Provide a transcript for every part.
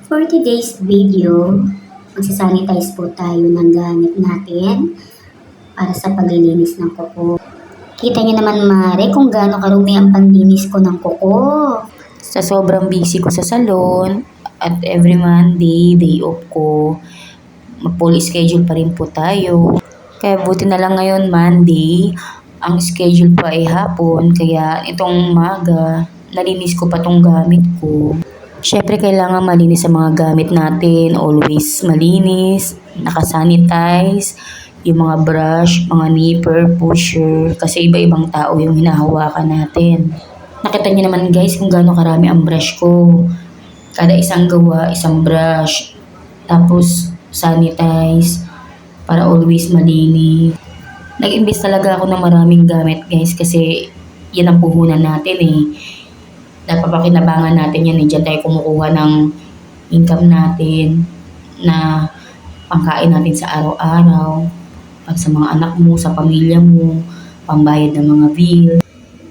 For today's video, magsasanitize po tayo ng gamit natin para sa paglilinis ng kuko. Kita niyo naman mare kung gaano karumi ang panlinis ko ng kuko. Sa sobrang busy ko sa salon at every Monday, day off ko, full schedule pa rin po tayo. Kaya buti na lang ngayon Monday, ang schedule pa ay hapon, kaya itong umaga, nalinis ko pa tong gamit ko. Siyempre, kailangan malinis sa mga gamit natin. Always malinis, nakasanitize, yung mga brush, mga nipper, pusher, kasi iba-ibang tao yung hinahawakan natin. Nakita niyo naman guys kung gaano karami ang brush ko. Kada isang gawa, isang brush. Tapos, sanitize, para always malinis. Nag-imbes talaga ako ng maraming gamit guys kasi yan ang puhunan natin eh. Napapakinabangan natin yan eh. Diyan tayo kumukuha ng income natin na pangkain natin sa araw-araw. Pag sa mga anak mo, sa pamilya mo, pambayad ng mga bill.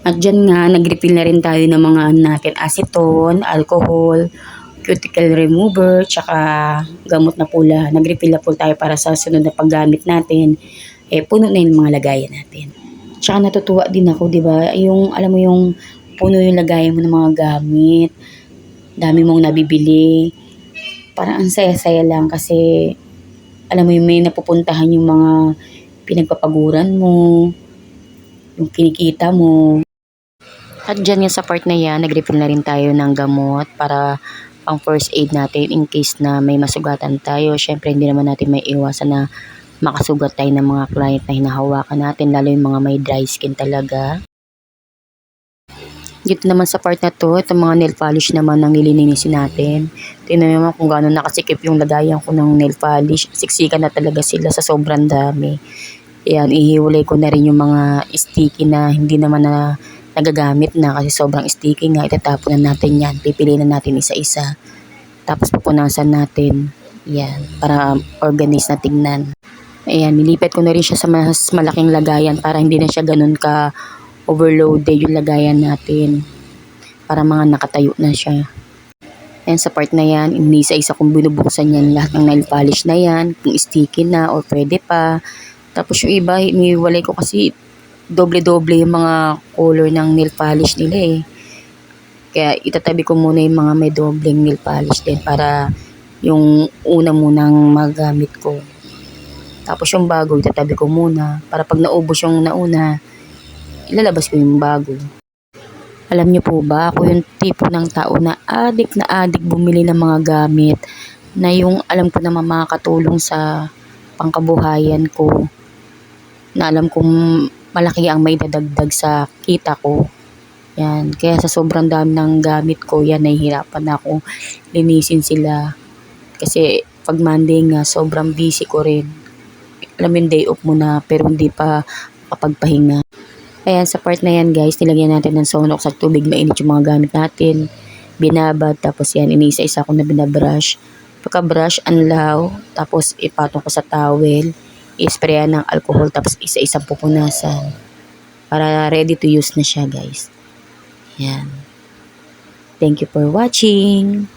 At dyan nga, nag-refill na rin tayo ng mga natin acetone, alcohol, cuticle remover, tsaka gamot na pula. Nag-refill na po tayo para sa sunod na paggamit natin. Puno na yung mga lagayan natin. Tsaka natutuwa din ako, di ba? Yung, alam mo yung puno yung lagayan mo ng mga gamit. Dami mong nabibili. Parang ang saya-saya lang kasi alam mo yung may napupuntahan yung mga pinagpapaguran mo, yung kinikita mo. At dyan yung sa part na yan, nag-refill na rin tayo ng gamot para pang first aid natin in case na may masugatan tayo. Syempre hindi naman natin may iwasan na makasugat tayo ng mga client na hinahawakan natin, lalo yung mga may dry skin talaga. Dito naman sa part na to, itong mga nail polish naman ang nililinisin natin. Tingnan naman kung gaano nakasikip yung lagayan ko ng nail polish. Siksikan na talaga sila sa sobrang dami. Yan, ihiwalay ko na rin yung mga sticky na hindi naman na nagagamit na kasi sobrang sticky nga. Itatapon na natin yan. Pipiliin na natin isa-isa. Tapos pupunasan natin. Yan, para organize na tingnan. Ayan, nilipat ko na rin siya sa mas malaking lagayan para hindi na siya ganun ka overloaded yung lagayan natin para mga nakatayo na siya. And sa part na yan, inisa-isa kong binubuksan yan lahat ng nail polish na yan, kung sticky na or pwede pa. Tapos yung iba, iniwalay ko kasi doble-doble yung mga color ng nail polish nila eh. Kaya itatabi ko muna yung mga may dobleng nail polish din para yung una munang magamit ko. Tapos yung bago, itatabi ko muna para pag naubos yung nauna, ilalabas ko yung bago. Alam niyo po ba, ako yung tipo ng tao na adik bumili ng mga gamit na yung alam ko na makakatulong sa pangkabuhayan ko. Na alam kong malaki ang may dadagdag sa kita ko. Yan. Kaya sa sobrang dami ng gamit ko, yan, nahihirapan na ako linisin sila. Kasi pag Monday nga, sobrang busy ko rin. Alam yung day off mo na pero hindi pa kapagpahinga. Ayan, sa part na yan guys, nilagyan natin ng Sonox at tubig mainit yung mga gamit natin. Binabad, tapos yan, iniisa-isa ko na binabrush. Pagka-brush, anlaw, tapos ipatong ko sa towel, i-sprayan ng alcohol, tapos isa-isang pupunasan. Para ready to use na siya guys. Yan. Thank you for watching.